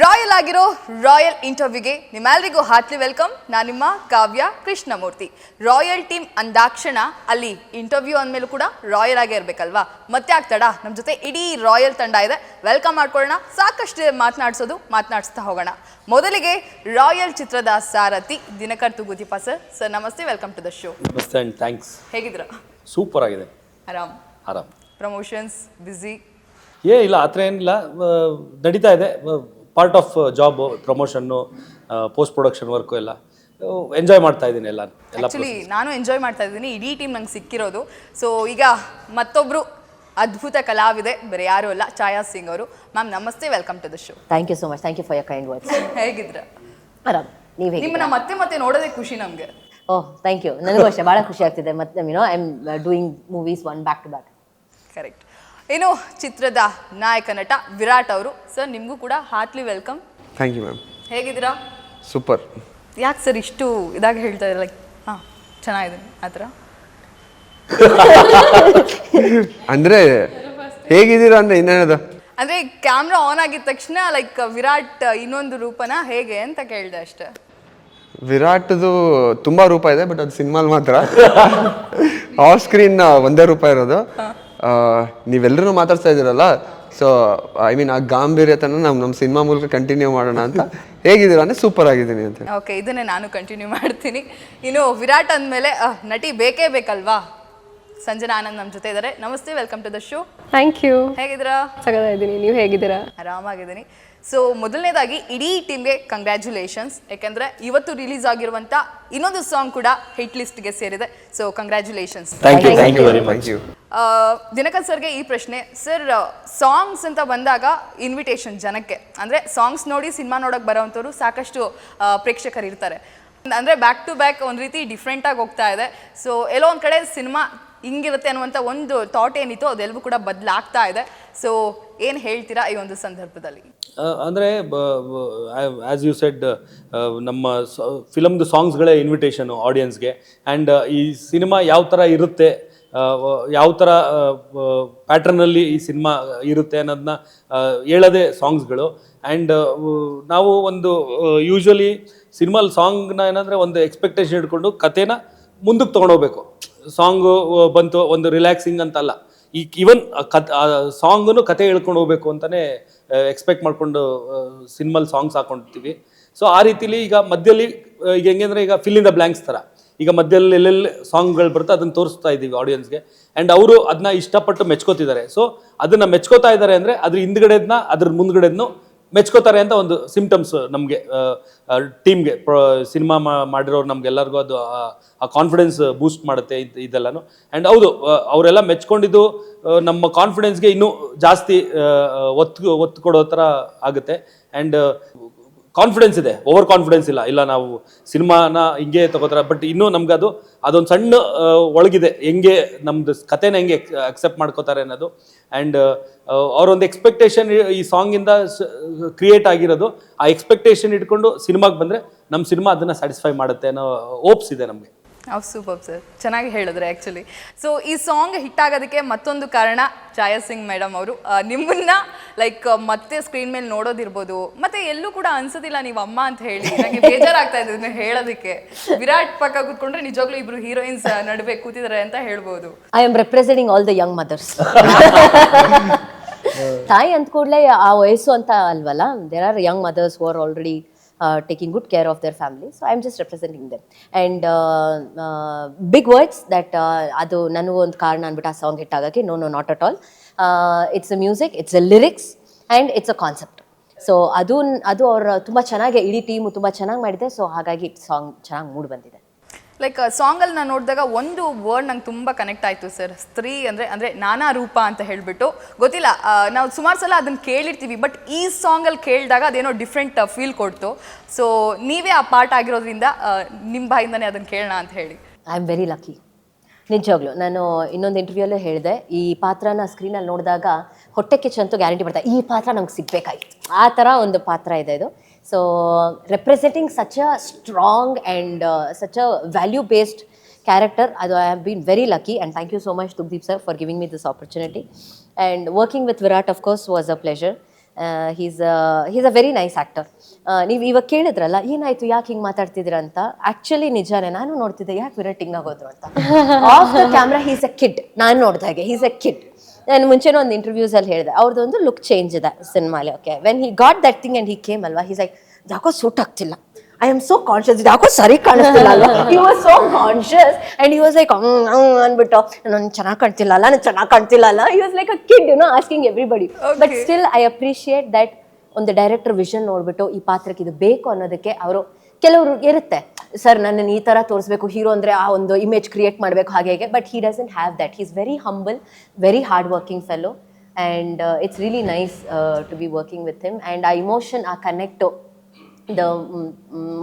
Royal ಆಗಿರೋ royal ಇಂಟರ್ವ್ಯೂಗೆ ನಿಮ್ಮೆಲ್ಲರಿಗೂ Hartley welcome. ನಾನು ನಿಮ್ಮ ಕಾವ್ಯ ಕೃಷ್ಣಮೂರ್ತಿ. ರಾಯಲ್ ಟೀಮ್ ಅಂದಾಕ್ಷಣ ಅಲ್ಲಿ ಇಂಟರ್ವ್ಯೂ ಅಂದಮೇಲೂ ಕೂಡ ರಾಯಲ್ ಆಗೇ ಇರಬೇಕಲ್ವಾ? ಮತ್ತೆ ಆಗ್ತಡ ನಮ್ಮ ಜೊತೆ ಇಡೀ ರಾಯಲ್ ತಂಡ ಇದೆ. ವೆಲ್ಕಮ್ ಮಾಡ್ಕೊಳ್ಳೋಣ. ಸಾಕಷ್ಟು ಮಾತನಾಡಿಸ್ತಾ ಹೋಗೋಣ. ಮೊದಲಿಗೆ ರಾಯಲ್ ಚಿತ್ರದ ಸಾರಥಿ ದಿನಕರ್ ತುಗುದೀಪ ಸರ್ ನಮಸ್ತೆ, ವೆಲ್ಕಮ್ ಟು ದ ಶೋ. ನಮಸ್ತೆ ಆ್ಯಂಡ್ ಥ್ಯಾಂಕ್ಸ್. ಹೇಗಿದ್ದೀರಾ? ಸೂಪರ್ ಆಗಿದೆ. ಆರಾಮ್. Promotions busy? ಇಲ್ಲ, ಆ ಥರ ಏನಿಲ್ಲ, ನಡೀತಾ ಇದೆ. Part of job, promotion, post production work ಎಲ್ಲ ಎಂಜಾಯ್ ಮಾಡ್ತಾ ಇದ್ದೀನಿ. ಆ್ಯಕ್ಚುಲಿ ನಾನು ಎಂಜಾಯ್ ಮಾಡ್ತಾ ಇದ್ದೀನಿ. ಇಡೀ ಟೀಮ್ ನಂಗೆ ಸಿಕ್ಕಿರೋದು. ಸೊ ಈಗ ಮತ್ತೊಬ್ಬರು ಅದ್ಭುತ ಕಲಾವಿದೆ, ಬೇರೆ ಯಾರೂ ಅಲ್ಲ, ಛಾಯಾ ಸಿಂಗ್ ಅವರು. ಮ್ಯಾಮ್ ನಮಸ್ತೆ, welcome to the show. Thank you so much. Thank you for your kind words. ಹೇಗಿದ್ರ? ಆರಾಮ್. ನೀವು ಹೇಗೆ? ನಿಮ್ಮನ್ನ ಮತ್ತೆ ನೋಡೋದೇ ಖುಷಿ ನಮಗೆ. Oh thank you. ನನಗೂ ಅಷ್ಟೇ ಭಾಳ ಖುಷಿ ಆಗ್ತಿದೆ. ಮತ್ತೆ I am doing movies one back to back. Correct. ಇನ್ನು ಚಿತ್ರದ ನಾಯಕ ನಟ ವಿರಾಟ್ ಅವರು. ಸರ್ ನಿಮಗೂ ಕೂಡ heartily welcome. Thank you ma'am. ಹೇಗಿದ್ದೀರಾ? ಸೂಪರ್. ಯಾಕೆ ಸರ್ ಇಷ್ಟು ಇದಾಗಿ ಹೇಳ್ತಾ ಇದ್ದಾರೆ? ಲೈಕ್ ಚೆನ್ನಾಗಿದ್ದೀನಿ ಆ ಥರ ಅಂದರೆ ಹೇಗಿದ್ದೀರಾ ಅಂದರೆ ಇನ್ನೇನದು, ಅಂದರೆ ಕ್ಯಾಮ್ರಾ ಆನ್ ಆಗಿದ ತಕ್ಷಣ ಲೈಕ್ ವಿರಾಟ್ ಇನ್ನೊಂದು ರೂಪನ ಹೇಗೆ ಅಂತ ಕೇಳಿದೆ ಅಷ್ಟೇ. ವಿರಾಟ್ದು ತುಂಬ ರೂಪ ಇದೆ, ಬಟ್ ಅದು ಸಿನಿಮಾಲ್ ಮಾತ್ರ. ಆಫ್ ಸ್ಕ್ರೀನ್ ಒಂದೇ ರೂಪ ಇರೋದು. ನೀವೆಲ್ಲರೂ ಮಾತಾಡ್ತಾ ಇದ್ದೀರಲ್ಲ, ಸೊ ಐ ಮೀನ್ ಆ ಗಾಂಭೀರ್ಯತನ ನಮ್ಮ ಸಿನಿಮಾ ಮೂಲಕ ಕಂಟಿನ್ಯೂ ಮಾಡೋಣ ಅಂತ. ಹೇಗಿದ್ದೀರಾ ಅಂದರೆ ಸೂಪರ್ ಆಗಿದ್ದೀನಿ ಅಂತ. ಓಕೆ, ಇದನ್ನೇ ನಾನು ಕಂಟಿನ್ಯೂ ಮಾಡ್ತೀನಿ. ಇನ್ನು ವಿರಾಟ್ ಅಂದಮೇಲೆ ನಟಿ ಬೇಕೇ ಬೇಕಲ್ವಾ? ಸಂಜನಾ ಆನಂದ್ ನಮ್ಮ ಜೊತೆ ಇದ್ದಾರೆ. ನಮಸ್ತೆ, welcome to the show. Thank you. ಹೇಗಿದ್ದೀರಾ? ಚೆನ್ನಾಗಿದ್ದೀನಿ. ನೀವು ಹೇಗಿದ್ದೀರಾ? ಆರಾಮಾಗಿದ್ದೀನಿ. ಸೊ ಮೊದಲನೇದಾಗಿ ಇಡೀ ಟೀಮ್ಗೆ ಕಂಗ್ರ್ಯಾಚುಲೇಷನ್ಸ್. ಯಾಕೆಂದರೆ ಇವತ್ತು ರಿಲೀಸ್ ಆಗಿರುವಂಥ ಇನ್ನೊಂದು ಸಾಂಗ್ ಕೂಡ ಹಿಟ್ ಲಿಸ್ಟ್ಗೆ ಸೇರಿದೆ. So congratulations. Thank you very much. Dinakar ಸರ್ಗೆ ಈ ಪ್ರಶ್ನೆ. ಸರ್, ಸಾಂಗ್ಸ್ ಅಂತ ಬಂದಾಗ ಇನ್ವಿಟೇಷನ್ ಜನಕ್ಕೆ, ಅಂದರೆ ಸಾಂಗ್ಸ್ ನೋಡಿ ಸಿನಿಮಾ ನೋಡೋಕೆ ಬರೋವಂಥವ್ರು ಸಾಕಷ್ಟು ಪ್ರೇಕ್ಷಕರು ಇರ್ತಾರೆ. ಅಂದರೆ ಬ್ಯಾಕ್ ಟು ಬ್ಯಾಕ್ ಒಂದು ರೀತಿ ಡಿಫ್ರೆಂಟಾಗಿ ಹೋಗ್ತಾ ಇದೆ. ಸೊ ಎಲ್ಲೋ ಒಂದು ಕಡೆ ಸಿನಿಮಾ ಹಿಂಗಿರುತ್ತೆ ಅನ್ನುವಂಥ ಒಂದು ಥಾಟ್ ಏನಿತ್ತು ಅದೆಲ್ಲವೂ ಕೂಡ ಬದಲಾಗ್ತಾ ಇದೆ. ಸೊ ಏನು ಹೇಳ್ತೀರಾ ಈ ಒಂದು ಸಂದರ್ಭದಲ್ಲಿ? ಅಂದರೆ ಆ್ಯಸ್ ಯು ಸೆಡ್, ನಮ್ಮ ಫಿಲಮ್ದು ಸಾಂಗ್ಸ್ಗಳೇ ಇನ್ವಿಟೇಷನು ಆಡಿಯನ್ಸ್ಗೆ. ಆ್ಯಂಡ್ ಈ ಸಿನಿಮಾ ಯಾವ ಥರ ಇರುತ್ತೆ, ಯಾವ ಥರ ಪ್ಯಾಟ್ರನಲ್ಲಿ ಈ ಸಿನಿಮಾ ಇರುತ್ತೆ ಅನ್ನೋದನ್ನ ಹೇಳೋದೇ ಸಾಂಗ್ಸ್ಗಳು. ಆ್ಯಂಡ್ ನಾವು ಒಂದು ಯೂಶ್ವಲಿ ಸಿನಿಮಾಲ್ ಸಾಂಗ್ನ ಏನಂದರೆ ಒಂದು ಎಕ್ಸ್ಪೆಕ್ಟೇಷನ್ ಇಟ್ಕೊಂಡು ಕಥೆನ ಮುಂದಕ್ಕೆ ತೊಗೊಂಡೋಗ್ಬೇಕು. ಸಾಂಗು ಬಂತು ಒಂದು ರಿಲ್ಯಾಕ್ಸಿಂಗ್ ಅಂತಲ್ಲ, ಈವನ್ ಸಾಂಗನ್ನು ಕತೆ ಹೇಳ್ಕೊಂಡು ಹೋಗ್ಬೇಕು ಅಂತಲೇ ಎಕ್ಸ್ಪೆಕ್ಟ್ ಮಾಡಿಕೊಂಡು ಸಿನಿಮಲ್ ಸಾಂಗ್ಸ್ ಹಾಕೊಂಡಿರ್ತೀವಿ. ಸೊ ಆ ರೀತಿಲಿ ಈಗ ಮಧ್ಯದಲ್ಲಿ ಈಗ ಹೆಂಗೆ ಅಂದರೆ ಈಗ ಫಿಲ್ ಇನ್ ದ ಬ್ಲ್ಯಾಂಕ್ಸ್ ಥರ ಈಗ ಮಧ್ಯದಲ್ಲಿ ಎಲ್ಲೆಲ್ಲಿ ಸಾಂಗ್ಗಳು ಬರುತ್ತೆ ಅದನ್ನು ತೋರಿಸ್ತಾ ಇದ್ದೀವಿ ಆಡಿಯನ್ಸ್ಗೆ. ಆ್ಯಂಡ್ ಅವರು ಅದನ್ನ ಇಷ್ಟಪಟ್ಟು ಮೆಚ್ಕೋತಿದ್ದಾರೆ. ಸೊ ಅದನ್ನು ಮೆಚ್ಕೋತಾ ಇದ್ದಾರೆ ಅಂದರೆ ಅದ್ರ ಹಿಂದ್ಗಡೆದನ್ನ ಅದ್ರ ಮುಂದ್ಗಡೆದನ್ನು ಮೆಚ್ಕೋತಾರೆ ಅಂತ ಒಂದು ಸಿಂಪ್ಟಮ್ಸ್ ನಮಗೆ ಟೀಮ್ಗೆ. ಸಿನಿಮಾ ಮಾಡಿರೋರು ನಮ್ಗೆಲ್ಲರಿಗೂ ಅದು ಆ ಕಾನ್ಫಿಡೆನ್ಸ್ ಬೂಸ್ಟ್ ಮಾಡುತ್ತೆ ಇದೆಲ್ಲನೂ. ಆ್ಯಂಡ್ ಹೌದು, ಅವರೆಲ್ಲ ಮೆಚ್ಕೊಂಡಿದ್ದು ನಮ್ಮ ಕಾನ್ಫಿಡೆನ್ಸ್ಗೆ ಇನ್ನೂ ಜಾಸ್ತಿ ಒತ್ತು ಕೊಡೋ ಥರ ಆಗುತ್ತೆ. ಆ್ಯಂಡ್ ಕಾನ್ಫಿಡೆನ್ಸ್ ಇದೆ, ಓವರ್ ಕಾನ್ಫಿಡೆನ್ಸ್ ಇಲ್ಲ ನಾವು ಸಿನಿಮಾನ ಹಿಂಗೆ ತಗೋತಾರೆ. ಬಟ್ ಇನ್ನೂ ನಮ್ಗೆ ಅದೊಂದು ಸಣ್ಣ ಒಳಗಿದೆ, ಹೆಂಗೆ ನಮ್ಮದು ಕಥೆನ ಹೆಂಗೆ ಅಕ್ಸೆಪ್ಟ್ ಮಾಡ್ಕೋತಾರೆ ಅನ್ನೋದು. ಆ್ಯಂಡ್ ಅವರೊಂದು ಎಕ್ಸ್ಪೆಕ್ಟೇಷನ್ ಈ ಸಾಂಗಿಂದ ಕ್ರಿಯೇಟ್ ಆಗಿರೋದು. ಆ ಎಕ್ಸ್ಪೆಕ್ಟೇಷನ್ ಇಟ್ಕೊಂಡು ಸಿನಿಮಾಗೆ ಬಂದರೆ ನಮ್ಮ ಸಿನಿಮಾ ಅದನ್ನು ಸ್ಯಾಟಿಸ್ಫೈ ಮಾಡುತ್ತೆ ಅನ್ನೋ ಹೋಪ್ಸ್ ಇದೆ ನಮಗೆ. ಸೂಪರ್ ಸರ್, ಚೆನ್ನಾಗಿ ಹೇಳಿದ್ರೆ ಆ್ಯಕ್ಚುಲಿ. ಸೊ ಈ ಸಾಂಗ್ ಹಿಟ್ ಆಗೋದಕ್ಕೆ ಮತ್ತೊಂದು ಕಾರಣ ಛಾಯಾ ಸಿಂಗ್ ಮೇಡಮ್ ಅವರು. ನಿಮ್ಮನ್ನ ಲೈಕ್ ಮತ್ತೆ ಸ್ಕ್ರೀನ್ ಮೇಲೆ ನೋಡೋದಿರ್ಬೋದು, ಮತ್ತೆ ಎಲ್ಲೂ ಕೂಡ ಅನ್ಸೋದಿಲ್ಲ ನೀವು ಅಮ್ಮ ಅಂತ ಹೇಳಿ. ನನಗೆ ಬೇಜಾರಾಗ್ತಾ ಇದೆ ಇದನ್ನ ಹೇಳೋದಕ್ಕೆ. ವಿರಾಟ್ ಪಕ್ಕ ಕೂತ್ಕೊಂಡ್ರೆ ನಿಜವಾಗ್ಲೂ ಇಬ್ರು ಹೀರೋಯಿನ್ಸ್ ನಡುವೆ ಕೂತಿದ್ದಾರೆ ಅಂತ ಹೇಳ್ಬೋದು. I am representing all the young mothers. ತಾಯಿ ಅಂದ ಕೂಡಲೇ ಆ ವಯಸ್ಸು ಅಂತ ಅಲ್ವಲ್ಲ. There are young mothers who are already taking good care of their family. So I'm just representing them. And big words that adu nanu ond karana anbita a song hit agake. No, not at all. It's a music, it's a lyrics, and it's a concept. So adu ಅವರು ತುಂಬ ಚೆನ್ನಾಗಿ ಇಡೀ team ತುಂಬ ಚೆನ್ನಾಗಿ ಮಾಡಿದೆ. So ಹಾಗಾಗಿ song ಚೆನ್ನಾಗಿ mood ಬಂದಿದೆ. ಲೈಕ್ ಸಾಂಗಲ್ಲಿ ನಾನು ನೋಡಿದಾಗ ಒಂದು ವರ್ಡ್ ನಂಗೆ ತುಂಬ ಕನೆಕ್ಟ್ ಆಯಿತು ಸರ್. ಸ್ತ್ರೀ ಅಂದರೆ ನಾನಾ ರೂಪ ಅಂತ ಹೇಳಿಬಿಟ್ಟು. ಗೊತ್ತಿಲ್ಲ, ನಾವು ಸುಮಾರು ಸಲ ಅದನ್ನು ಕೇಳಿರ್ತೀವಿ, ಬಟ್ ಈ ಸಾಂಗಲ್ಲಿ ಕೇಳಿದಾಗ ಅದೇನೋ ಡಿಫ್ರೆಂಟ್ ಫೀಲ್ ಕೊಡ್ತು. ಸೊ ನೀವೇ ಆ ಪಾರ್ಟ್ ಆಗಿರೋದ್ರಿಂದ ನಿಮ್ಮ ಬಾಯಿಂದನೇ ಅದನ್ನು ಕೇಳೋಣ ಅಂತ ಹೇಳಿ. ಐ ಆಮ್ ವೆರಿ ಲಕ್ಕಿ, ನಿಜವಾಗ್ಲೂ. ನಾನು ಇನ್ನೊಂದು ಇಂಟರ್ವ್ಯೂಲ್ಲೂ ಹೇಳಿದೆ, ಈ ಪಾತ್ರನ ಸ್ಕ್ರೀನಲ್ಲಿ ನೋಡಿದಾಗ ಹೊಟ್ಟೆ ಕಿಚ್ಚಂತೂ ಗ್ಯಾರಂಟಿ ಬರ್ತಾರೆ, ಈ ಪಾತ್ರ ನಮ್ಗೆ ಸಿಗಬೇಕಾಗಿತ್ತು. ಆ ಥರ ಒಂದು ಪಾತ್ರ ಇದೆ ಇದು. So representing such a strong and such a value-based character, I have been very lucky, and thank you so much Tugdeep sir for giving me this opportunity. And working with Virat of course was a pleasure. he's a very nice actor. ನೀವು ಇವಾಗ ಕೇಳಿದ್ರಲ್ಲ ಏನಾಯ್ತು ಯಾಕೆ ಹಿಂಗೆ ಮಾತಾಡ್ತಿದ್ದೀರಾ ಅಂತ, actually ನಿಜಾನೇ, ನಾನು ನೋಡ್ತಿದ್ದೆ ಯಾಕೆ ವಿರಾಟ್ ಹಿಂಗ್ ಆಗೋದ್ರು ಅಂತ. Off the camera he's a kid, ನಾನು ನೋಡ್ದಾಗೆ ಹೀಸ್ ಅ ಕಿಡ್. ನಾನು ಮುಂಚೆನೂ ಒಂದು ಇಂಟರ್ವ್ಯೂಸಲ್ಲಿ ಹೇಳಿದೆ ಅವ್ರದ್ದೊಂದು ಲುಕ್ ಚೇಂಜ್ ಇದೆ ಸಿನಿಮಾಲಿ. Okay, when he got that thing and he came ಅಲ್ವಾ, ಹೀಸ್ ಲೈಕ್ ಯಾಕೋ ಸೂಟ್ ಆಗ್ತಿಲ್ಲ, ಐ ಆಮ್ ಸೋ ಕಾನ್ಶಿಯಸ್, ಯಾಕೋ ಸರಿ ಕಾಣಿಸ್ತಿಲ್ಲ ಅಲ್ವಾ. He was so conscious and he was like ಅಂದ್ಬಿಟ್ಟು ನಾನು ಚೆನ್ನಾಗಿ ಕಾಣ್ತಿಲ್ಲ ಅಲ್ಲ, ನಾನು ಚೆನ್ನಾಗಿ ಕಾಣ್ತಿಲ್ಲ ಅಲ್ಲ. He was like a kid, you know, asking everybody. But still I appreciate that ಒಂದು ಡೈರೆಕ್ಟರ್ ವಿಷನ್ ನೋಡ್ಬಿಟ್ಟು ಈ ಪಾತ್ರಕ್ಕೆ ಇದು ಬೇಕು ಅನ್ನೋದಕ್ಕೆ ಅವರು, ಕೆಲವರು ಇರುತ್ತೆ ಸರ್ ನನ್ನನ್ನು ಈ ಥರ ತೋರಿಸ್ಬೇಕು, ಹೀರೋ ಅಂದರೆ ಆ ಒಂದು ಇಮೇಜ್ ಕ್ರಿಯೇಟ್ ಮಾಡಬೇಕು ಹಾಗೆ ಹೇಗೆ, but he doesn't have that. He is very humble, very hard working fellow, and it's really nice to be working with him. And ಆ ಇಮೋಷನ್, ಆ connect, the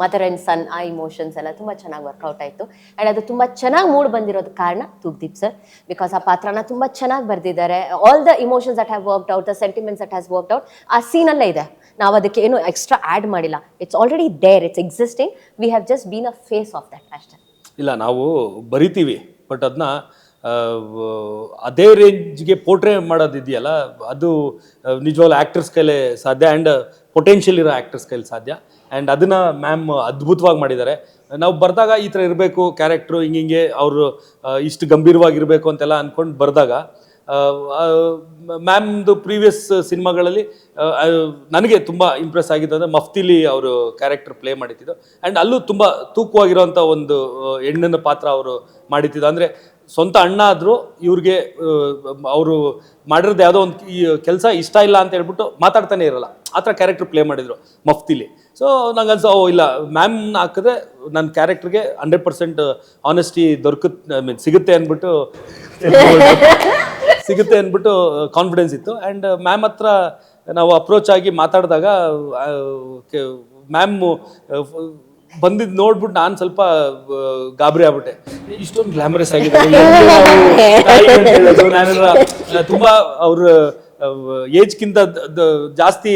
mother and son, ಆ emotions ಎಲ್ಲ ತುಂಬ ಚೆನ್ನಾಗಿ workout ಆಯಿತು. And ಅದು ತುಂಬ ಚೆನ್ನಾಗಿ ಮೂಡ್ ಬಂದಿರೋದು ಕಾರಣ ತೂಗ್ದೀಪ್ ಸರ್, ಬಿಕಾಸ್ ಆ ಪಾತ್ರನ ತುಂಬ ಚೆನ್ನಾಗಿ ಬರೆದಿದ್ದಾರೆ. All the emotions that have worked out, the sentiments that has worked out ಆ ಸೀನಲ್ಲೇ ಇದೆ. ನಾವು ಅದಕ್ಕೆ ಏನು ಎಕ್ಸ್ಟ್ರಾ ಆ್ಯಡ್ ಮಾಡಿಲ್ಲ, it's already there, it's existing, we have just been a face of that ಅಷ್ಟೇ. ಇಲ್ಲ, ನಾವು ಬರಿತೀವಿ ಬಟ್ ಅದನ್ನ ಅದೇ ರೇಂಜ್ಗೆ ಪೋರ್ಟ್ರೇ ಮಾಡೋದಿದೆಯಲ್ಲ, ಅದು ನಿಜವಾಗ್ಲೂ ಆ್ಯಕ್ಟರ್ಸ್ ಕೈಲೇ ಸಾಧ್ಯ, ಆ್ಯಂಡ್ ಪೊಟೆನ್ಷಿಯಲ್ ಇರೋ ಆ್ಯಕ್ಟರ್ಸ್ ಕೈಲಿ ಸಾಧ್ಯ. ಆ್ಯಂಡ್ ಅದನ್ನು ಮ್ಯಾಮ್ ಅದ್ಭುತವಾಗಿ ಮಾಡಿದ್ದಾರೆ. ನಾವು ಬರೆದಾಗ ಈ ಥರ ಇರಬೇಕು ಕ್ಯಾರೆಕ್ಟ್ರು, ಹಿಂಗೆ ಅವರು ಇಷ್ಟು ಗಂಭೀರವಾಗಿರಬೇಕು ಅಂತೆಲ್ಲ ಅಂದ್ಕೊಂಡು ಬರೆದಾಗ, ಮ್ಯಾಮ್ದು ಪ್ರೀವಿಯಸ್ ಸಿನಿಮಾಗಳಲ್ಲಿ ನನಗೆ ತುಂಬ ಇಂಪ್ರೆಸ್ ಆಗಿದ್ದು ಅಂದರೆ ಮಫ್ತಿಲಿ ಅವರು ಕ್ಯಾರೆಕ್ಟರ್ ಪ್ಲೇ ಮಾಡಿದ್ದು. ಆ್ಯಂಡ್ ಅಲ್ಲೂ ತುಂಬ ತೂಕವಾಗಿರೋಂಥ ಒಂದು ಹೆಣ್ಣಿನ ಪಾತ್ರ ಅವರು ಮಾಡಿದ್ದು. ಅಂದರೆ ಸ್ವಂತ ಅಣ್ಣ ಆದರೂ ಇವ್ರಿಗೆ ಅವರು ಮಾಡಿರೋದು ಯಾವುದೋ ಒಂದು ಕೆಲಸ ಇಷ್ಟ ಇಲ್ಲ ಅಂತ ಹೇಳ್ಬಿಟ್ಟು ಮಾತಾಡ್ತಾನೆ ಇರಲ್ಲ, ಆ ಥರ ಕ್ಯಾರೆಕ್ಟರ್ ಪ್ಲೇ ಮಾಡಿದರು ಮಫ್ತಿಲಿ. ಸೊ ನಂಗೆ ಅನ್ಸೋ ಇಲ್ಲ, ಮ್ಯಾಮ್ನ ಹಾಕಿದ್ರೆ ನನ್ನ ಕ್ಯಾರೆಕ್ಟರ್ಗೆ 100% ಆನೆಸ್ಟಿ ಸಿಗುತ್ತೆ ಅಂದ್ಬಿಟ್ಟು ಕಾನ್ಫಿಡೆನ್ಸ್ ಇತ್ತು. ಆ್ಯಂಡ್ ಮ್ಯಾಮ್ ಹತ್ರ ನಾವು ಅಪ್ರೋಚ್ ಆಗಿ ಮಾತಾಡಿದಾಗ ಮ್ಯಾಮ್ ಬಂದಿದ್ದು ನೋಡ್ಬಿಟ್ಟು ನಾನು ಸ್ವಲ್ಪ ಗಾಬರಿ ಆಗ್ಬಿಟ್ಟೆ, ಇಷ್ಟೊಂದು ಗ್ಲಾಮರಸ್ ಆಗಿದೆ. ತುಂಬ ಅವ್ರ ಏಜ್ಗಿಂತ ಜಾಸ್ತಿ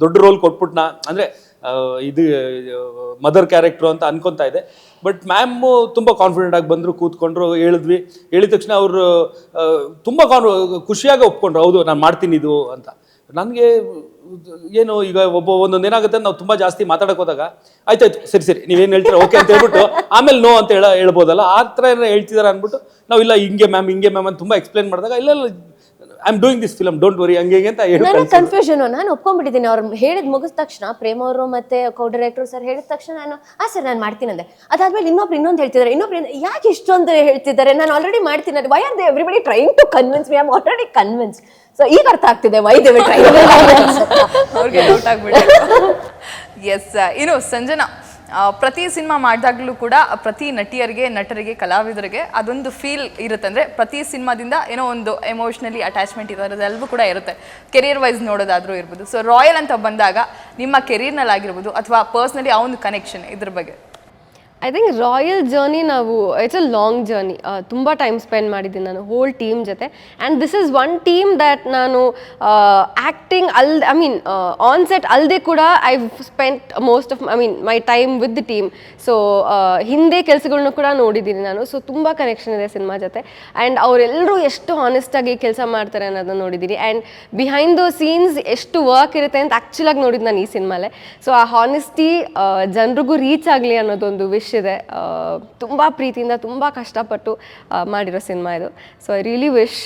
ದೊಡ್ಡ ರೋಲ್ ಕೊಟ್ಬಿಟ್ನಾ, ಅಂದರೆ ಇದು ಮದರ್ ಕ್ಯಾರೆಕ್ಟ್ರು ಅಂತ ಅನ್ಕೊತಾ ಇದೆ. ಬಟ್ ಮ್ಯಾಮು ತುಂಬ ಕಾನ್ಫಿಡೆಂಟ್ ಆಗಿ ಬಂದರು, ಕೂತ್ಕೊಂಡ್ರು, ಹೇಳಿದ ತಕ್ಷಣ ಅವರು ತುಂಬ ಖುಷಿಯಾಗಿ ಒಪ್ಕೊಂಡ್ರು, ಹೌದು ನಾನು ಮಾಡ್ತೀನಿ ಇದು ಅಂತ. ನನಗೆ ಏನು ಈಗ ಒಂದೊಂದು ಏನಾಗುತ್ತೆ, ನಾವು ತುಂಬ ಜಾಸ್ತಿ ಮಾತಾಡಕ್ಕೆ ಹೋದಾಗ ಆಯ್ತಾಯ್ತು ಸರಿ ನೀವೇನು ಹೇಳ್ತೀರಾ ಓಕೆ ಅಂತ ಹೇಳ್ಬಿಟ್ಟು ಆಮೇಲೆ ನೋ ಅಂತ ಹೇಳ್ಬೋದಲ್ಲ, ಆ ಥರ ಏನೋ ಹೇಳ್ತಿದಾರೆ ಅಂದ್ಬಿಟ್ಟು ನಾವು ಇಲ್ಲ ಹಿಂಗೆ ಮ್ಯಾಮ್ ಅಂತ ತುಂಬ ಎಕ್ಸ್ಪ್ಲೇನ್ ಮಾಡಿದಾಗ ಇಲ್ಲ I am doing this film don't worry ಹಂಗೆ ಅಂತ ಹೇಳಿ ಕನ್ಫ್ಯೂಷನ್. ನಾನು ಒಪ್ಕೊಂಡ್ಬಿಟ್ಟಿದ್ದೀನಿ, ಅವ್ರು ಹೇಳಿದ್ ಮುಗಿದ ತಕ್ಷಣ, ಪ್ರೇಮ್ ಅವರು ಮತ್ತೆ ಕೋ ಡೈರೆಕ್ಟರ್ ಸರ್ ಹೇಳಿದ ತಕ್ಷಣ ನಾನು ಸರ್ ನಾನು ಮಾಡ್ತೀನಿ ಅಂದೆ. ಅದಾದ್ಮೇಲೆ ಇನ್ನೊಂದು ಹೇಳ್ತಿದ್ದಾರೆ, ಯಾಕೆ ಇಷ್ಟೊಂದು ಹೇಳ್ತಿದ್ದಾರೆ, ನಾನು ಆಲ್ರೆಡಿ ಮಾಡ್ತೀನಿ. Why are they everybody trying to convince me? I am already convince. So ಈಗ ಅರ್ಥ ಆಗ್ತಿದೆ ವೈ ದೇ ವಿಲ್ ಟ್ರೈ. ಅವ್ರಿಗೆ ಡೌಟ್ ಆಗ್ಬಿಟ್ಟು. ಎಸ್, ಇನ್ನು ಸಂಜನಾ, ಪ್ರತಿ ಸಿನಿಮಾ ಮಾಡಿದಾಗಲೂ ಕೂಡ ಪ್ರತಿ ನಟರಿಗೆ ಕಲಾವಿದರಿಗೆ ಅದೊಂದು ಫೀಲ್ ಇರುತ್ತೆ. ಅಂದರೆ ಪ್ರತಿ ಸಿನಿಮಾದಿಂದ ಏನೋ ಒಂದು ಎಮೋಷ್ನಲಿ ಅಟ್ಯಾಚ್ಮೆಂಟ್ ಇರೋದೆಲ್ಲವೂ ಕೂಡ ಇರುತ್ತೆ, ಕೆರಿಯರ್ ವೈಸ್ ನೋಡೋದಾದರೂ ಇರ್ಬೋದು. ಸೊ ರಾಯಲ್ ಅಂತ ಬಂದಾಗ ನಿಮ್ಮ ಕೆರಿಯರ್ನಲ್ಲಿ ಆಗಿರ್ಬೋದು ಅಥವಾ ಪರ್ಸ್ನಲಿ ಆ ಒಂದು ಕನೆಕ್ಷನ್, ಇದ್ರ ಬಗ್ಗೆ? ಐ ಥಿಂಕ್ ರಾಯಲ್ ಜರ್ನಿ ನಾವು ಇಟ್ಸ್ ಅ ಲಾಂಗ್ ಜರ್ನಿ. ತುಂಬ ಟೈಮ್ ಸ್ಪೆಂಡ್ ಮಾಡಿದ್ದೀನಿ ನಾನು ಹೋಲ್ ಟೀಮ್ ಜೊತೆ. And this is one team that ನಾನು ಆ್ಯಕ್ಟಿಂಗ್ ಆನ್ ಸೆಟ್ ಅಲ್ಲದೆ ಕೂಡ I spent my time with the team. So ಹಿಂದೆ ಕೆಲಸಗಳನ್ನೂ ಕೂಡ ನೋಡಿದ್ದೀನಿ ನಾನು. ಸೊ ತುಂಬ ಕನೆಕ್ಷನ್ ಇದೆ ಸಿನಿಮಾ ಜೊತೆ. ಆ್ಯಂಡ್ ಅವರೆಲ್ಲರೂ ಎಷ್ಟು ಹಾನೆಸ್ಟಾಗಿ ಕೆಲಸ ಮಾಡ್ತಾರೆ ಅನ್ನೋದನ್ನ ನೋಡಿದ್ದೀನಿ. ಆ್ಯಂಡ್ ಬಿಹೈಂಡ್ ದ ಸೀನ್ಸ್ ಎಷ್ಟು ವರ್ಕ್ ಇರುತ್ತೆ ಅಂತ ಆ್ಯಕ್ಚುಲಾಗಿ ನೋಡಿದ್ದು ನಾನು ಈ ಸಿನಿಮಾಲೆ. ಸೊ ಆ ಹಾನೆಸ್ಟಿ ಜನರಿಗೂ ರೀಚ್ ಆಗಲಿ ಅನ್ನೋದೊಂದು ವಿಶ್ ಇದೆ. ತುಂಬ ಪ್ರೀತಿಯಿಂದ ತುಂಬ ಕಷ್ಟಪಟ್ಟು ಮಾಡಿರೋ ಸಿನಿಮಾ ಇದು. ಸೊ ಐ ರಿಯಲಿ ವಿಶ್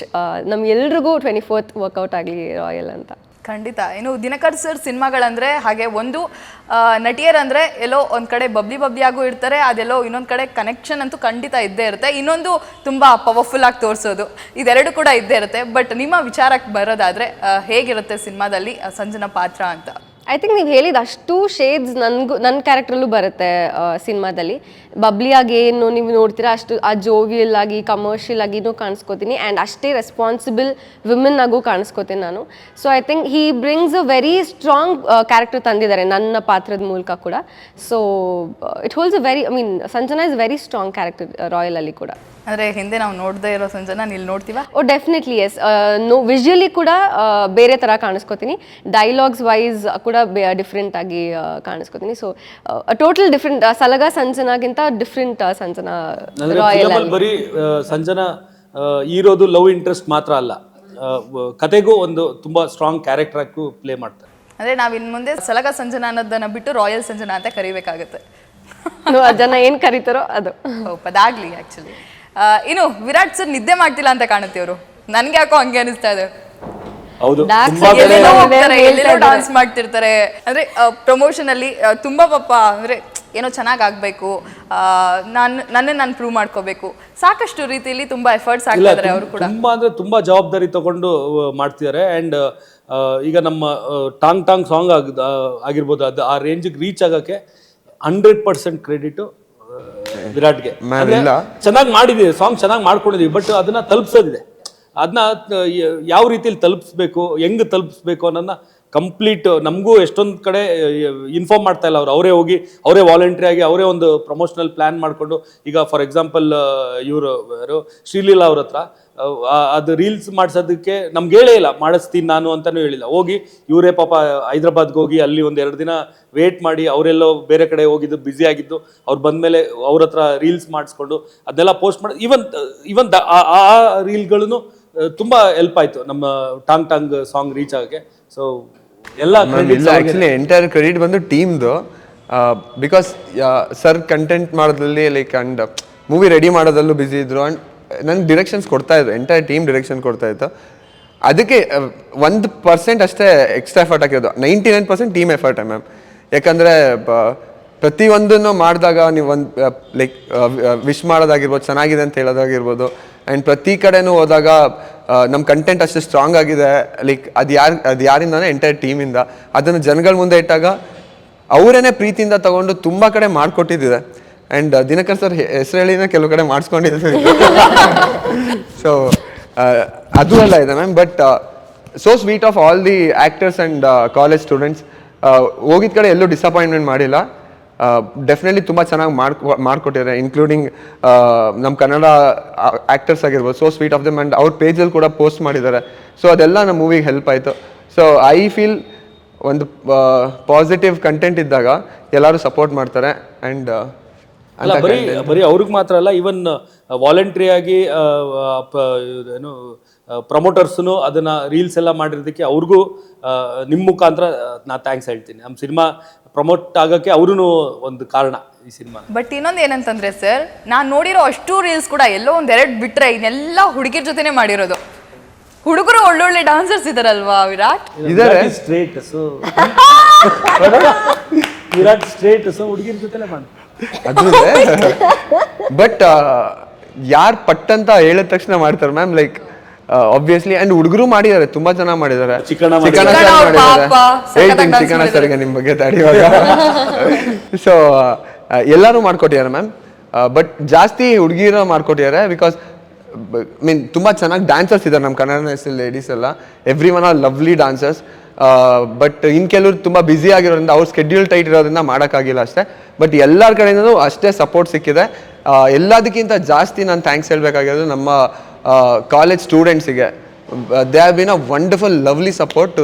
ನಮ್ಗೆಲ್ರಿಗೂ 24th ವರ್ಕೌಟ್ ಆಗಲಿ ರಾಯಲ್ ಅಂತ. ಖಂಡಿತ. ಇನ್ನು ದಿನಕರ್ ಸರ್ ಸಿನಿಮಾಗಳಂದರೆ ಹಾಗೆ ಒಂದು ನಟಿಯರಂದರೆ ಎಲ್ಲೋ ಒಂದು ಕಡೆ ಬಬ್ಲಿಯಾಗೂ ಇರ್ತಾರೆ, ಅದೆಲ್ಲೋ ಇನ್ನೊಂದು ಕಡೆ ಕನೆಕ್ಷನ್ ಅಂತೂ ಖಂಡಿತ ಇದ್ದೇ ಇರುತ್ತೆ, ಇನ್ನೊಂದು ತುಂಬ ಪವರ್ಫುಲ್ ಆಗಿ ತೋರಿಸೋದು, ಇದೆರಡು ಕೂಡ ಇದ್ದೇ ಇರುತ್ತೆ. ಬಟ್ ನಿಮ್ಮ ವಿಚಾರಕ್ಕೆ ಬರೋದಾದರೆ ಹೇಗಿರುತ್ತೆ ಸಿನಿಮಾದಲ್ಲಿ ಸಂಜನಾ ಪಾತ್ರ ಅಂತ? ಐ ಥಿಂಕ್ ನೀವು ಹೇಳಿದ ಅಷ್ಟು ಶೇಡ್ಸ್ ನನ್ನ ಕ್ಯಾರೆಕ್ಟ್ರಲ್ಲೂ ಬರುತ್ತೆ ಸಿನಿಮಾದಲ್ಲಿ. ಬಬ್ಲಿಯಾಗಿ ಏನು ನೀವು ನೋಡ್ತೀರಾ ಅಷ್ಟು ಆ ಜೋವಿಯಲ್ ಆಗಿ ಕಮರ್ಷಿಯಲ್ ಆಗಿನೂ ಕಾಣಿಸ್ಕೋತೀನಿ. ಆ್ಯಂಡ್ ಅಷ್ಟೇ ರೆಸ್ಪಾನ್ಸಿಬಲ್ ವಿಮೆನ್ ಆಗು ಕಾಣಿಸ್ಕೋತೀನಿ ನಾನು. So I think he brings a very strong character ತಂದಿದ್ದಾರೆ ನನ್ನ ಪಾತ್ರದ ಮೂಲಕ ಕೂಡ. So it holes a very Sanjana is very strong character royal ಅಲ್ಲಿ ಕೂಡ. ಅಂದರೆ ಹಿಂದೆ ನಾವು ನೋಡದೇ ಇರೋ ಸಂಜನಾ ಇಲ್ಲಿ ನೋಡ್ತೀವಾ? Definitely yes. ವಿಜುವಲಿ ಕೂಡ ಬೇರೆ ಥರ ಕಾಣಿಸ್ಕೋತೀನಿ, ಡೈಲಾಗ್ಸ್ ವೈಸ್ ಕೂಡ ಡಿಫ್ರೆಂಟ್ ಆಗಿ ಕಾಣಿಸ್ಕೋತೀನಿ. So total different. ಸಲಗ ಸಂಜನಾಗಿಂತ ಡಿಫ್ರೆಂಟ್ ಸಂಜನಾ ರಾಯಲ್. ಬರೀ ಸಂಜನಾ ಇರೋದು ಲವ್ ಇಂಟ್ರೆಸ್ಟ್ ಮಾತ್ರ ಅಲ್ಲ, ಕತೆಗೂ ಒಂದು ತುಂಬ ಸ್ಟ್ರಾಂಗ್ ಕ್ಯಾರೆಕ್ಟರ್ ಆಗಿ ಪ್ಲೇ ಮಾಡ್ತಾರೆ. ಅಂದ್ರೆ ನಾವ್ ಇನ್ ಮುಂದೆ ಸಲಗ ಸಂಜನಾ ಅನ್ನೋದನ್ನ ಬಿಟ್ಟು ರಾಯಲ್ ಸಂಜನಾ ಅಂತ ಕರಿಬೇಕಾಗುತ್ತೆ. ಜನ ಏನ್ ಕರೀತಾರೋ ಅದು. ಅದಾಗ್ಲಿ ಆಕ್ಚುಲಿ. ಇನ್ನು ವಿರಾಟ್ ಸರ್ ನಿದ್ದೆ ಮಾಡ್ತಿಲ್ಲ ಅಂತ ಕಾಣುತ್ತೆ ಅವರು. ನನ್ಗೆ ಯಾಕೋ ಹಂಗೆ ಅನಿಸ್ತಾ ಇದೆ. ಹೌದು, Dark ತುಂಬಾ side ಎಲ್ಲೆಲ್ಲೋ ಕಡೆ ಹೋಗ್ತಾರೆ, ಎಲ್ಲೆಲ್ಲೋ ಡಾನ್ಸ್ ಮಾಡ್ತಿರ್ತಾರೆ. ಅಂದ್ರೆ ಪ್ರಮೋಷನ್ ಅಲ್ಲಿ ತುಂಬಾ ಪಾಪ ಅಂದ್ರೆ ಏನೋ ಚೆನ್ನಾಗ್ ಆಗ್ಬೇಕು, ನಾನು ಪ್ರೂವ್ ಮಾಡ್ಕೋಬೇಕು, ಸಾಕಷ್ಟು ರೀತಿಯಲ್ಲಿ ತುಂಬಾ ಎಫರ್ಟ್ಸ್ ಇಲ್ಲ, ಹಾಕ್ತಿದ್ದಾರೆ ಅವರು ಕೂಡ. ತುಂಬಾ ಅಂದ್ರೆ ತುಂಬಾ ಜವಾಬ್ದಾರಿ ತಗೊಂಡು ಮಾಡ್ತಿದ್ದಾರೆ. ಅಂಡ್ ಈಗ ನಮ್ಮ ಟಾಂಗ್ ಸಾಂಗ್ ಆಗಿರ್ಬೋದು, ಅದು ಆ ರೇಂಜಿಗೆ ರೀಚ್ ಆಗಕ್ಕೆ 100% ಕ್ರೆಡಿಟ್ ವಿರಾಟ್ಗೆ. ಚೆನ್ನಾಗಿ ಮಾಡಿದೀವಿ, ಸಾಂಗ್ ಚೆನ್ನಾಗಿ ಮಾಡ್ಕೊಂಡಿದೀವಿ, ಬಟ್ ಅದನ್ನ ತಲುಪಿಸೋದಿದೆ. ಅದನ್ನ ಯಾವ ರೀತಿಯಲ್ಲಿ ತಲುಪಿಸ್ಬೇಕು, ಹೆಂಗ್ ತಲುಪಿಸ್ಬೇಕು ಅನ್ನೋದನ್ನ ಕಂಪ್ಲೀಟ್ ನಮಗೂ ಎಷ್ಟೊಂದು ಕಡೆ ಇನ್ಫಾರ್ಮ್ ಮಾಡ್ತಾ ಇಲ್ಲ ಅವ್ರು. ಅವರೇ ಹೋಗಿ ಅವರೇ ವಾಲಂಟ್ರಿ ಆಗಿ ಅವರೇ ಒಂದು ಪ್ರಮೋಷನಲ್ ಪ್ಲಾನ್ ಮಾಡಿಕೊಂಡು, ಈಗ ಫಾರ್ ಎಕ್ಸಾಂಪಲ್ ಇವರು ಯಾರು ಶ್ರೀಲೀಲಾ ಅವ್ರ ಹತ್ರ ಅದು ರೀಲ್ಸ್ ಮಾಡ್ಸೋದಕ್ಕೆ ನಮ್ಗೆ ಹೇಳೇ ಇಲ್ಲ, ಮಾಡಿಸ್ತೀನಿ ನಾನು ಅಂತಾನೂ ಹೇಳಿಲ್ಲ. ಹೋಗಿ ಇವರೇ ಪಾಪ ಹೈದ್ರಾಬಾದ್ಗೆ ಹೋಗಿ ಅಲ್ಲಿ ಒಂದು 2 ದಿನ ವೇಟ್ ಮಾಡಿ, ಅವರೆಲ್ಲೋ ಬೇರೆ ಕಡೆ ಹೋಗಿದ್ದು, ಬ್ಯುಸಿ ಆಗಿದ್ದು, ಅವ್ರು ಬಂದಮೇಲೆ ಅವ್ರ ಹತ್ರ ರೀಲ್ಸ್ ಮಾಡಿಸ್ಕೊಂಡು ಅದನ್ನೆಲ್ಲ ಪೋಸ್ಟ್ ಮಾಡಿ ಇವನ್ ಆ ರೀಲ್ಗಳನ್ನು ತುಂಬ ಹೆಲ್ಪ್ ಆಯಿತು ನಮ್ಮ ಟಾಂಗ್ ಸಾಂಗ್ ರೀಚ್ ಆಗೋಕ್ಕೆ. ಸೊ ಎಲ್ಲ ಆಕ್ಚುಲಿ ಎಂಟೈರ್ ಕ್ರೆಡಿಟ್ ಬಂದು ಟೀಮ್ದು. ಬಿಕಾಸ್ ಸರ್ ಕಂಟೆಂಟ್ ಮಾಡೋದ್ರಲ್ಲಿ ಲೈಕ್ ಅಂಡ್ ಮೂವಿ ರೆಡಿ ಮಾಡೋದಲ್ಲೂ ಬ್ಯುಸಿ ಇದ್ರು. ಅಂಡ್ ನನ್ಗೆ ಡಿರೆಕ್ಷನ್ಸ್ ಕೊಡ್ತಾ ಇದ್ರು, ಎಂಟೈರ್ ಟೀಮ್ ಡಿರೆಕ್ಷನ್ ಕೊಡ್ತಾ ಇತ್ತು. ಅದಕ್ಕೆ 1% ಅಷ್ಟೇ ಎಕ್ಸ್ಟ್ರಾ ಎಫರ್ಟ್ ಹಾಕಿರೋದು. 99% ಟೀಮ್ ಎಫರ್ಟ್ ಮ್ಯಾಮ್. ಯಾಕಂದರೆ ಪ್ರತಿಯೊಂದನ್ನು ಮಾಡಿದಾಗ ನೀವು ಒಂದು ಲೈಕ್ ವಿಶ್ ಮಾಡೋದಾಗಿರ್ಬೋದು, ಚೆನ್ನಾಗಿದೆ ಅಂತ ಹೇಳೋದಾಗಿರ್ಬೋದು, ಆ್ಯಂಡ್ ಪ್ರತಿ ಕಡೆನೂ ಹೋದಾಗ ನಮ್ಮ ಕಂಟೆಂಟ್ ಅಷ್ಟು ಸ್ಟ್ರಾಂಗ್ ಆಗಿದೆ, ಲೈಕ್ ಅದು ಯಾರಿಂದಾನೆ ಎಂಟೈರ್ ಟೀಮಿಂದ. ಅದನ್ನು ಜನಗಳ ಮುಂದೆ ಇಟ್ಟಾಗ ಅವರೇನೆ ಪ್ರೀತಿಯಿಂದ ತಗೊಂಡು ತುಂಬ ಕಡೆ ಮಾಡಿಕೊಟ್ಟಿದ್ದಿದೆ. ಆ್ಯಂಡ್ ದಿನಕರ್ ಸರ್ ಹೆಸರು ಹೇಳಿನ ಕೆಲವು ಕಡೆ ಮಾಡಿಸ್ಕೊಂಡಿದ್ದಾರೆ. ಸೊ ಅದು ಎಲ್ಲ ಇದೆ ma'am. But so sweet of all the actors and college students. ಹೋಗಿದ ಕಡೆ ಎಲ್ಲೂ ಡಿಸಪಾಯಿಂಟ್ಮೆಂಟ್ ಮಾಡಿಲ್ಲ. ಡೆಫಿನೆಟ್ಲಿ ತುಂಬ ಚೆನ್ನಾಗಿ ಮಾಡಿಕೊಟ್ಟಿದ್ದಾರೆ, ಇನ್ಕ್ಲೂಡಿಂಗ್ ನಮ್ಮ ಕನ್ನಡ ಆ್ಯಕ್ಟರ್ಸ್ ಆಗಿರ್ಬೋದು. So sweet of them. And ಅವ್ರ ಪೇಜಲ್ಲಿ ಕೂಡ ಪೋಸ್ಟ್ ಮಾಡಿದ್ದಾರೆ. ಸೊ ಅದೆಲ್ಲ ನಮ್ಮ ಮೂವಿಗೆ ಹೆಲ್ಪ್ ಆಯಿತು. ಸೊ ಐ ಫೀಲ್ ಒಂದು ಪಾಸಿಟಿವ್ ಕಂಟೆಂಟ್ ಇದ್ದಾಗ ಎಲ್ಲರೂ ಸಪೋರ್ಟ್ ಮಾಡ್ತಾರೆ. ಆ್ಯಂಡ್ ಅಲ್ಲ, ಬರೀ ಅವ್ರಿಗೆ ಮಾತ್ರ ಅಲ್ಲ, ಈವನ್ ವಾಲಂಟ್ರಿ ಆಗಿ ಏನು ಪ್ರಮೋಟರ್ಸ್ನು ಅದನ್ನ ರೀಲ್ಸ್ ಎಲ್ಲ ಮಾಡಿರೋದಕ್ಕೆ ಅವ್ರಿಗೂ ನಿಮ್ಮ ಮುಖಾಂತರ ನಾ ಥ್ಯಾಂಕ್ಸ್ ಹೇಳ್ತೀನಿ. ನಮ್ಮ ಸಿನಿಮಾ ಪ್ರಮೋಟ್ ಆಗೋಕ್ಕೆ ಅವ್ರೂ ಒಂದು ಕಾರಣ ಈ ಸಿನಿಮಾ. ಬಟ್ ಇನ್ನೊಂದು ಏನಂತಂದ್ರೆ ಸರ್, ನಾನು ನೋಡಿರೋ ಅಷ್ಟು ರೀಲ್ಸ್ ಕೂಡ ಎಲ್ಲೋ 1-2 ಬಿಟ್ರೆ ಇನ್ನೆಲ್ಲ ಹುಡುಗಿರ ಜೊತೆನೆ ಮಾಡಿರೋದು. ಹುಡುಗರು ಒಳ್ಳೊಳ್ಳೆ ಡಾನ್ಸರ್ಸ್ ಇದಾರಲ್ವಾ Virat? Straight so Virat straight so ಹುಡುಗಿರ ಜೊತೆಲೆ ಮಾಡಿ. ಬಟ್ ಯಾರು ಪಟ್ಟಂತ ಹೇಳಿದ ತಕ್ಷಣ ಮಾಡ್ತಾರೆ ಮ್ಯಾಮ್. Like obviously. ಅಂಡ್ ಹುಡುಗರು ಮಾಡಿದ್ದಾರೆ, ತುಂಬಾ ಚೆನ್ನಾಗಿ ಮಾಡಿದ್ದಾರೆ. ಚಿಕ್ಕಣ್ಣ ಸರ್ಗೆ ನಿಮ್ ಬಗ್ಗೆ ತಡೆಯುವಾಗ. ಸೊ ಎಲ್ಲರೂ ಮಾಡ್ಕೊಟ್ಟಿದ್ದಾರೆ ಮ್ಯಾಮ್. ಬಟ್ ಜಾಸ್ತಿ ಹುಡುಗಿರ ಮಾಡ್ಕೊಟ್ಟಿದ್ದಾರೆ. ಬಿಕಾಸ್ ಮೀನ್ ತುಂಬಾ ಚೆನ್ನಾಗಿ ಡ್ಯಾನ್ಸರ್ಸ್ ಇದ್ದಾರೆ ನಮ್ಮ ಕನ್ನಡ ಲೇಡೀಸ್ ಎಲ್ಲ. Every one are lovely dancers. But ಇನ್ನು ಕೆಲವರು ತುಂಬ ಬ್ಯುಸಿ ಆಗಿರೋದ್ರಿಂದ ಅವ್ರ ಸ್ಕೆಡ್ಯೂಲ್ ಟೈಟ್ ಇರೋದ್ರಿಂದ ಮಾಡೋಕ್ಕಾಗಿಲ್ಲ ಅಷ್ಟೇ. ಬಟ್ ಎಲ್ಲರ ಕಡೆಯಿಂದನೂ ಅಷ್ಟೇ ಸಪೋರ್ಟ್ ಸಿಕ್ಕಿದೆ. ಎಲ್ಲದಕ್ಕಿಂತ ಜಾಸ್ತಿ ನಾನು ಥ್ಯಾಂಕ್ಸ್ ಹೇಳಬೇಕಾಗಿರೋದು ನಮ್ಮ ಕಾಲೇಜ್ ಸ್ಟೂಡೆಂಟ್ಸಿಗೆ. They have been a wonderful lovely support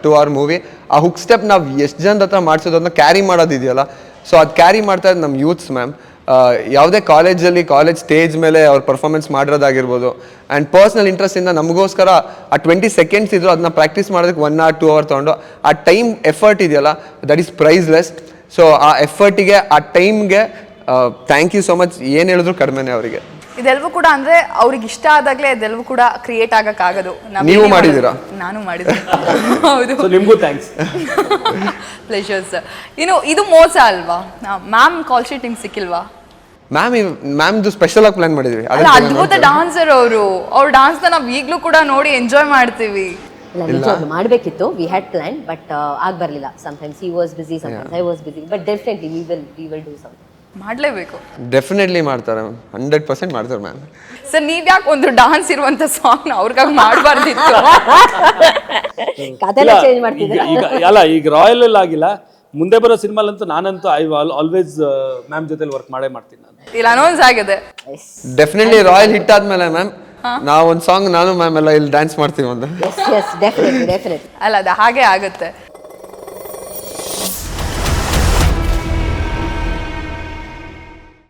to our movie. ಆ ಹುಕ್ ಸ್ಟೆಪ್ ನಾವು ಎಷ್ಟು ಜನದ ಹತ್ರ ಮಾಡಿಸೋದು ಅದನ್ನ ಕ್ಯಾರಿ ಮಾಡೋದಿದೆಯಲ್ಲ, ಸೊ ಅದು ಕ್ಯಾರಿ ಮಾಡ್ತಾ ಇದ್ದು ನಮ್ಮ ಯೂತ್ಸ್ ಮ್ಯಾಮ್. ಯಾವುದೇ ಕಾಲೇಜಲ್ಲಿ ಕಾಲೇಜ್ ಸ್ಟೇಜ್ ಮೇಲೆ ಅವ್ರು ಪರ್ಫಾರ್ಮೆನ್ಸ್ ಮಾಡಿರೋದಾಗಿರ್ಬೋದು. ಆ್ಯಂಡ್ ಪರ್ಸ್ನಲ್ ಇಂಟ್ರೆಸ್ಟಿಂದ ನಮಗೋಸ್ಕರ ಆ 20 ಸೆಕೆಂಡ್ಸ್ ಇದ್ರು ಅದನ್ನ ಪ್ರಾಕ್ಟೀಸ್ ಮಾಡೋದಕ್ಕೆ 1 or 2 hour ತೊಗೊಂಡು ಆ ಟೈಮ್ ಎಫರ್ಟ್ ಇದೆಯಲ್ಲ, ದಟ್ ಈಸ್ ಪ್ರೈಸ್ಲೆಸ್. ಸೊ ಆ ಎಫರ್ಟಿಗೆ, ಆ ಟೈಮ್ಗೆ ಥ್ಯಾಂಕ್ ಯು ಸೋ ಮಚ್. ಏನು ಹೇಳಿದ್ರು ಕಡಿಮೆನೇ ಅವರಿಗೆ. ಇದೆಲ್ಲವೂ ಕೂಡ ಅಂದ್ರೆ ಅವ್ರಿಗೆ ಇಷ್ಟ ಆದಾಗಲೇ ಇದೆಲ್ಲವೂ ಕೂಡ ಕ್ರಿಯೇಟ್ ಆಗಕ್ಕಾಗೋದು. ನೀವು ಮಾಡಿದ್ದೀರಾ? ನಾನು ಮಾಡಿದ್ದೀನಿ. ಹೌದು, ನಿಮಗೂ ಥ್ಯಾಂಕ್ಸ್. ಪ್ಲೇಷರ್ಸ್. ಇನ್ನು ಇದು ಮೋಸ ಅಲ್ವಾ? ಮ್ಯಾಮ್ ಕಾಲ್ ಶೀಟ್ ನಿಮ್ಗೆ ಸಿಕ್ಕಿಲ್ವಾ? ಮ್ಯಾಮ್ದು ಸ್ಪೆಷಲ್ ಆಗಿ ಪ್ಲಾನ್ ಮಾಡಿದ್ವಿ. ಅಲ್ಲ, ಅದ್ಭುತ ಡಾನ್ಸರ್ ಅವರು. ಅವ್ರ ಡಾನ್ಸ್ನ ನಾವು ಈಗಲೂ ಕೂಡ ನೋಡಿ ಎಂಜಾಯ್ ಮಾಡ್ತೀವಿ. ಮಾಡಬೇಕಿತ್ತು. ವಿ ಹ್ಯಾಡ್ ಪ್ಲಾನ್, ಬಟ್ ಆಗ ಬರಲಿಲ್ಲ. Sometimes he was busy, sometimes I was busy. But definitely we will do something. ಮಾಡ್ಲೇಬೇಕು. ಡೆಫಿನೆಟ್ಲಿ ಮಾಡ್ತಾರೆ, 100% ಮಾಡ್ತಾರೆ ಮ್ಯಾಮ್. ಸರ್, ನೀವ್ ಯಾಕೆ ಒಂದು ಡಾನ್ಸ್ ಇರುವಂತ ಸಾಂಗ್ ನ ಅವ್ರಿಗಾಗಿ ಮಾಡಬಾರ್ದಿತ್ತು? ಕಥೆಲ್ಲ ಚೇಂಜ್ ಮಾಡ್ತಿದ್ದೀರಾ? ಅಲ್ಲ, ಈಗ ರಾಯಲ್ ಅಲ್ಲಿ ಆಗಿಲ್ಲ, ಮುಂದೆ ಬರೋ ಸಿನಿಮಾಲಂತೂ ನಾನಂತೂ ಐ ಆಲ್ವೇಸ್ ಮ್ಯಾಮ್ ಜೊತೆಲಿ ವರ್ಕ್ ಮಾಡ್ತೀನಿ ನಾನು. ಇಲ್ಲಿ ಅನೌನ್ಸ್ ಆಗಿದೆ. ಡೆಫಿನೆಟ್ಲಿ ರಾಯಲ್ ಹಿಟ್ ಆದ್ಮೇಲೆ ಮ್ಯಾಮ್ ನಾವು ಒಂದು ಸಾಂಗ್ ನಾನು ಮ್ಯಾಮ್ ಎಲ್ಲ ಇಲ್ಲಿ ಡ್ಯಾನ್ಸ್ ಮಾಡ್ತೀವಿ ಒಂದು. Yes, definitely. ಅಲ್ಲ, ಅದು ಹಾಗೆ ಆಗುತ್ತೆ.